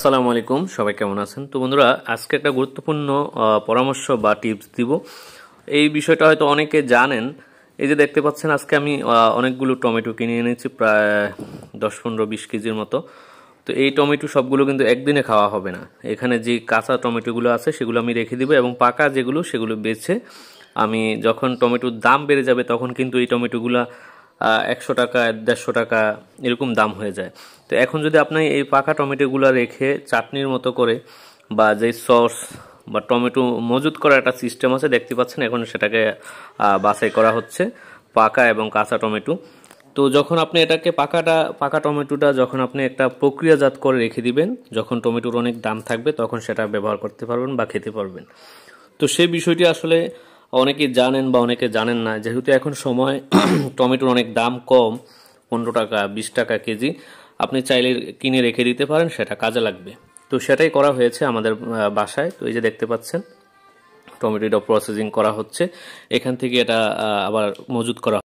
আসসালামু আলাইকুম, সবাই কেমন আছেন? তো বন্ধুরা, আজকে একটা গুরুত্বপূর্ণ পরামর্শ বা টিপস দিব। এই বিষয়টা হয়তো অনেকে জানেন। এই যে দেখতে পাচ্ছেন, আজকে আমি অনেকগুলো টমেটো কিনে এনেছি, প্রায় 10-15-20 কেজির মতো। তো এই টমেটো সবগুলো কিন্তু একদিনে খাওয়া হবে না। এখানে যে কাঁচা টমেটোগুলো আছে সেগুলো আমি রেখে দিব, এবং পাকা যেগুলো সেগুলো বেছে আমি যখন টমেটোর দাম বেড়ে যাবে তখন কিন্তু এই টমেটোগুলো 100 টাকা 150 টাকা এরকম দাম হয়ে যায়। তো এখন যদি আপনি এই পাকা টমেটোগুলো রেখে চাটনির মতো করে, বা যে সস বা টমেটো মজুত করার একটা সিস্টেম আছে দেখতে পাচ্ছেন, এখন সেটাকে বাছাই করা হচ্ছে পাকা এবং কাঁচা টমেটো। তো যখন আপনি এটাকে পাকা টমেটোটা যখন আপনি একটা প্রক্রিয়াজাত করে রেখে দিবেন, যখন টমেটোর অনেক দাম থাকবে তখন সেটা ব্যবহার করতে পারবেন বা খেতে পারবেন। তো সেই বিষয়টি আসলে অনেকে জানেন বা অনেকে জানেন না, যেহেতু এখন সময় টমেটোর অনেক দাম কম, 15 টাকা 20 টাকা কেজি, আপনি চাইলে কিনে রেখে দিতে পারেন, সেটা কাজে লাগবে। তো সেটাই করা হয়েছে আমাদের বাসায়। তো এই যে দেখতে পাচ্ছেন টমেটোটা প্রসেসিং করা হচ্ছে, এখান থেকে এটা আবার মজুত করা